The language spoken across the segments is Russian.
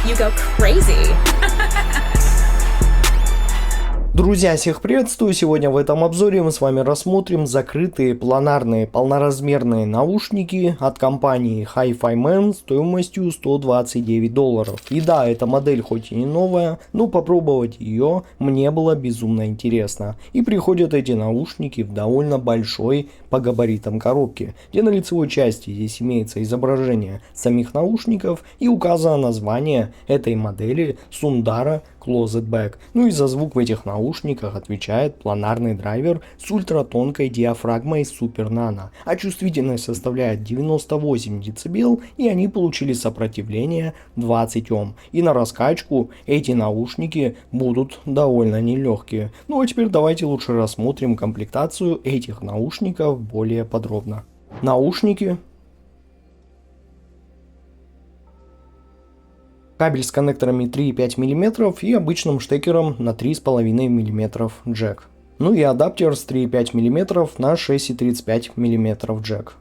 you go crazy. Друзья, всех приветствую! Сегодня в этом обзоре мы с вами рассмотрим закрытые планарные полноразмерные наушники от компании HiFiMan стоимостью $129. И да, эта модель хоть и не новая, но попробовать ее мне было безумно интересно. И приходят эти наушники в довольно большой по габаритам коробке, где на лицевой части здесь имеется изображение самих наушников и указано название этой модели Sundara Closet Back. Ну и за звук в этих наушниках отвечает планарный драйвер с ультратонкой диафрагмой Super Nano, а чувствительность составляет 98 дБ, и они получили сопротивление 20 Ом. И на раскачку эти наушники будут довольно нелегкие. Ну а теперь давайте лучше рассмотрим комплектацию этих наушников более подробно. Наушники. Кабель с коннекторами 3,5 мм и обычным штекером на 3,5 мм джек. Ну и адаптер с 3,5 мм на 6,35 мм джек.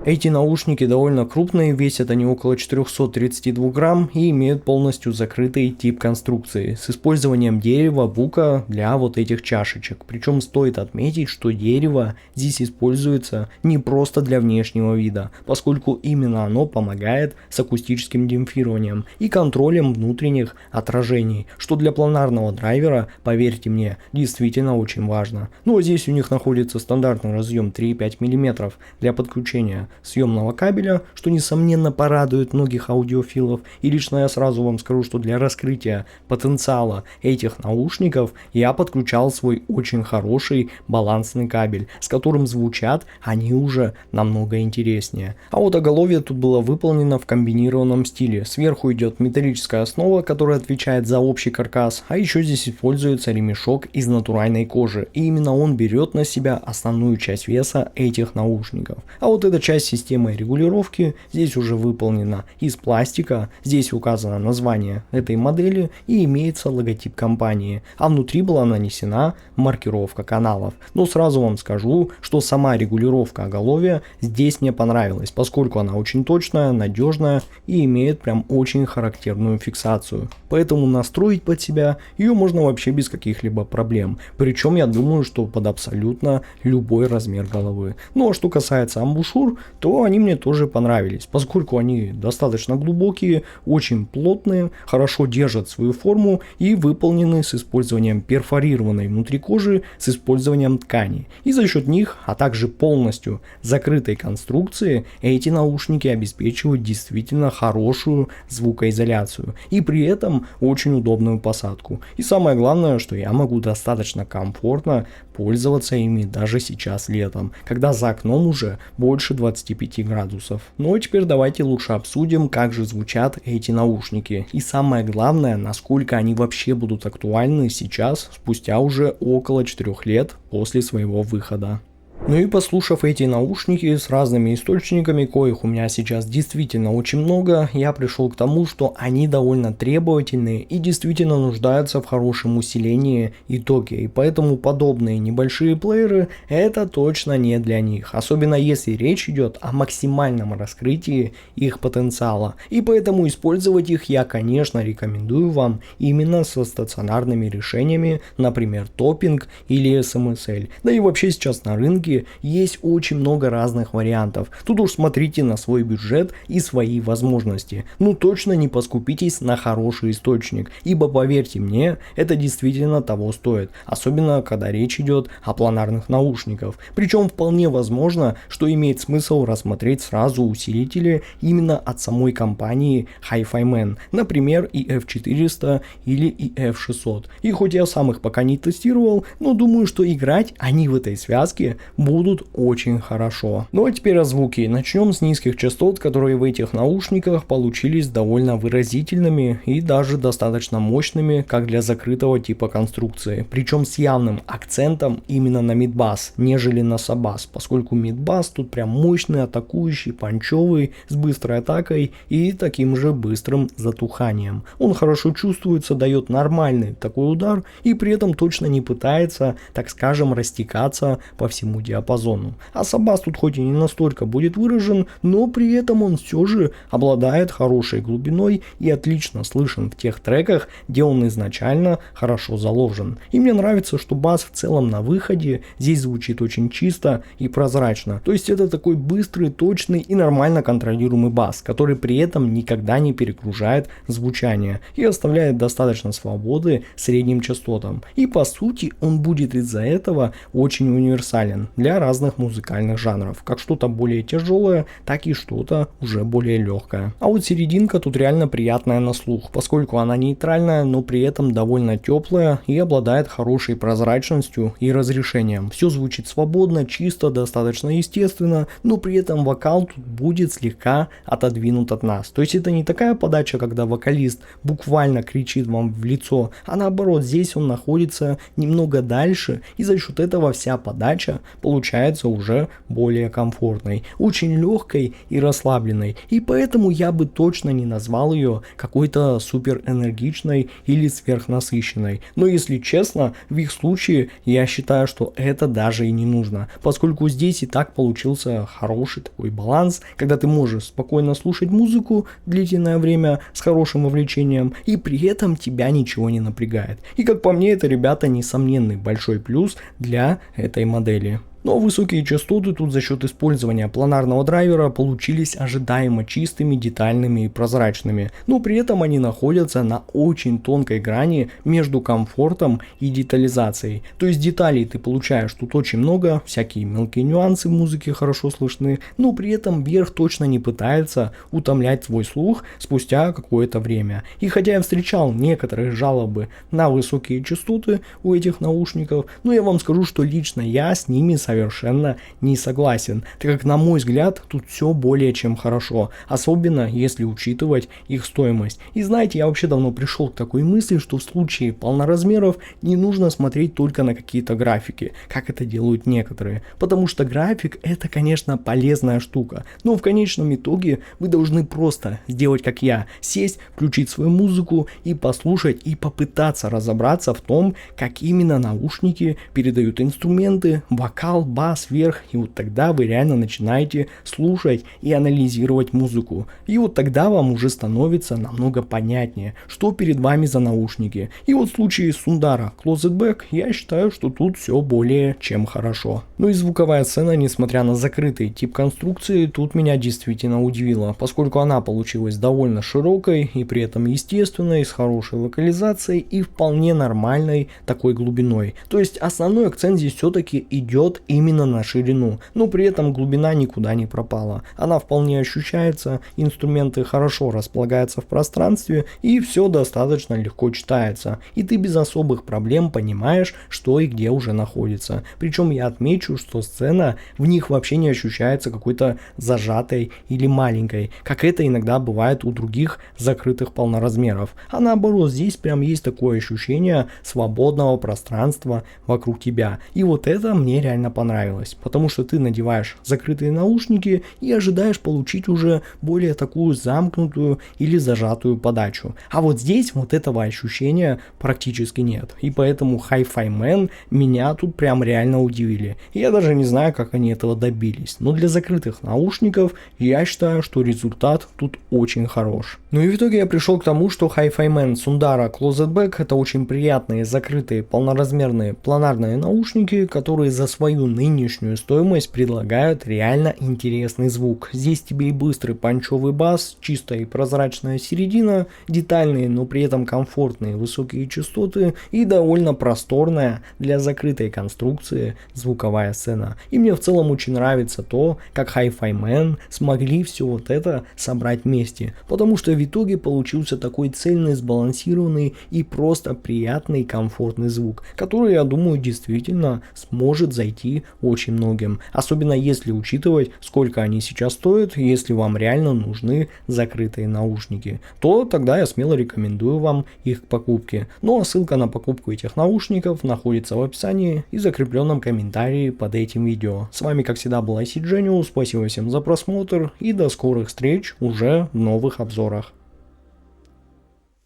Эти наушники довольно крупные, весят они около 432 грамм и имеют полностью закрытый тип конструкции с использованием дерева, бука для вот этих чашечек. Причем стоит отметить, что дерево здесь используется не просто для внешнего вида, поскольку именно оно помогает с акустическим демпфированием и контролем внутренних отражений, что для планарного драйвера, поверьте мне, действительно очень важно. Ну а здесь у них находится стандартный разъем 3,5 мм для подключения съемного кабеля, что несомненно порадует многих аудиофилов. И лично я сразу вам скажу, что для раскрытия потенциала этих наушников я подключал свой очень хороший балансный кабель, с которым звучат они уже намного интереснее. А вот оголовье тут было выполнено в комбинированном стиле. Сверху идет металлическая основа, которая отвечает за общий каркас, а еще здесь используется ремешок из натуральной кожи, и именно он берет на себя основную часть веса этих наушников. А вот эта часть системы регулировки здесь уже выполнена из пластика, здесь указано название этой модели и имеется логотип компании, а внутри была нанесена маркировка каналов. Но сразу вам скажу, что сама регулировка оголовья здесь мне понравилась, поскольку она очень точная, надежная и имеет прям очень характерную фиксацию. Поэтому настроить под себя ее можно вообще без каких-либо проблем. Причем я думаю, что под абсолютно любой размер головы. Ну а что касается амбушюр, то они мне тоже понравились, поскольку они достаточно глубокие, очень плотные, хорошо держат свою форму и выполнены с использованием перфорированной внутри кожи с использованием ткани. И за счет них, а также полностью закрытой конструкции, эти наушники обеспечивают действительно хорошую звукоизоляцию и при этом очень удобную посадку. И самое главное, что я могу достаточно комфортно пользоваться ими даже сейчас летом, когда за окном уже больше 25 градусов. Ну а теперь давайте лучше обсудим, как же звучат эти наушники. И самое главное, насколько они вообще будут актуальны сейчас, спустя уже около 4 лет после своего выхода. Ну и послушав эти наушники с разными источниками, коих у меня сейчас действительно очень много, я пришел к тому, что они довольно требовательные и действительно нуждаются в хорошем усилении и токе. И поэтому подобные небольшие плееры это точно не для них. Особенно если речь идет о максимальном раскрытии их потенциала. И поэтому использовать их я, конечно, рекомендую вам именно со стационарными решениями, например, топпинг или SMSL. Да и вообще сейчас на рынке есть очень много разных вариантов. Тут уж смотрите на свой бюджет и свои возможности. Ну точно не поскупитесь на хороший источник, ибо поверьте мне, это действительно того стоит. Особенно когда речь идет о планарных наушниках. Причем вполне возможно, что имеет смысл рассмотреть сразу усилители именно от самой компании HiFiMan. Например, EF400 или EF600. И хоть я сам их пока не тестировал, но думаю, что играть они в этой связке будут очень хорошо. Ну а теперь о звуке. Начнем с низких частот, которые в этих наушниках получились довольно выразительными и даже достаточно мощными, как для закрытого типа конструкции. Причем с явным акцентом именно на мидбас, нежели на сабас, поскольку мидбас тут прям мощный, атакующий, панчевый, с быстрой атакой и таким же быстрым затуханием. Он хорошо чувствуется, дает нормальный такой удар и при этом точно не пытается, так скажем, растекаться по всему диапазону диапазону. А бас тут хоть и не настолько будет выражен, но при этом он все же обладает хорошей глубиной и отлично слышен в тех треках, где он изначально хорошо заложен. И мне нравится, что бас в целом на выходе здесь звучит очень чисто и прозрачно. То есть это такой быстрый, точный и нормально контролируемый бас, который при этом никогда не перегружает звучание и оставляет достаточно свободы средним частотам. И по сути он будет из-за этого очень универсален для разных музыкальных жанров, как что-то более тяжелое, так и что-то уже более легкое. А вот серединка тут реально приятная на слух, поскольку она нейтральная, но при этом довольно теплая и обладает хорошей прозрачностью и разрешением. Все звучит свободно, чисто, достаточно естественно, но при этом вокал тут будет слегка отодвинут от нас. То есть это не такая подача, когда вокалист буквально кричит вам в лицо, а наоборот, здесь он находится немного дальше, и за счет этого вся подача получается уже более комфортной, очень легкой и расслабленной. И поэтому я бы точно не назвал ее какой-то супер энергичной или сверхнасыщенной. Но если честно, в их случае я считаю, что это даже и не нужно, поскольку здесь и так получился хороший такой баланс, когда ты можешь спокойно слушать музыку длительное время с хорошим вовлечением, и при этом тебя ничего не напрягает. И как по мне, это, ребята, несомненный большой плюс для этой модели. Но высокие частоты тут за счет использования планарного драйвера получились ожидаемо чистыми, детальными и прозрачными, но при этом они находятся на очень тонкой грани между комфортом и детализацией. То есть деталей ты получаешь тут очень много, всякие мелкие нюансы в музыке хорошо слышны, но при этом верх точно не пытается утомлять твой слух спустя какое-то время. И хотя я встречал некоторые жалобы на высокие частоты у этих наушников, но я вам скажу, что лично я с ними совершенно не согласен, так как, на мой взгляд, тут все более чем хорошо, особенно если учитывать их стоимость. И знаете, я вообще давно пришел к такой мысли, что в случае полноразмеров не нужно смотреть только на какие-то графики, как это делают некоторые, потому что график это, конечно, полезная штука, но в конечном итоге вы должны просто сделать как я, сесть, включить свою музыку и послушать и попытаться разобраться в том, как именно наушники передают инструменты, вокал, бас, верх, и вот тогда вы реально начинаете слушать и анализировать музыку. И вот тогда вам уже становится намного понятнее, что перед вами за наушники. И вот в случае Sundara Closet Back я считаю, что тут все более чем хорошо. Ну и звуковая сцена, несмотря на закрытый тип конструкции, тут меня действительно удивила, поскольку она получилась довольно широкой и при этом естественной, с хорошей локализацией и вполне нормальной такой глубиной. То есть основной акцент здесь все-таки идет именно на ширину, но при этом глубина никуда не пропала. Она вполне ощущается, инструменты хорошо располагаются в пространстве и все достаточно легко читается. И ты без особых проблем понимаешь, что и где уже находится. Причем я отмечу, что сцена в них вообще не ощущается какой-то зажатой или маленькой, как это иногда бывает у других закрытых полноразмеров. А наоборот, здесь прям есть такое ощущение свободного пространства вокруг тебя. И вот это мне реально понравилось, потому что ты надеваешь закрытые наушники и ожидаешь получить уже более такую замкнутую или зажатую подачу. А вот здесь вот этого ощущения практически нет. И поэтому Hi-Fi Man меня тут прям реально удивили. Я даже не знаю, как они этого добились. Но для закрытых наушников я считаю, что результат тут очень хорош. Ну и в итоге я пришел к тому, что Hi-Fi Man Sundara Closet Back это очень приятные закрытые полноразмерные планарные наушники, которые за свою нынешнюю стоимость предлагают реально интересный звук. Здесь тебе и быстрый панчевый бас, чистая и прозрачная середина, детальные, но при этом комфортные высокие частоты и довольно просторная для закрытой конструкции звуковая сцена. И мне в целом очень нравится то, как Hi-Fi Man смогли все вот это собрать вместе, потому что в итоге получился такой цельный, сбалансированный и просто приятный, комфортный звук, который, я думаю, действительно сможет зайти очень многим, особенно если учитывать, сколько они сейчас стоят. Если вам реально нужны закрытые наушники, то тогда я смело рекомендую вам их к покупке. Ну а ссылка на покупку этих наушников находится в описании и закрепленном комментарии под этим видео. С вами как всегда был IC Genius, спасибо всем за просмотр и до скорых встреч уже в новых обзорах.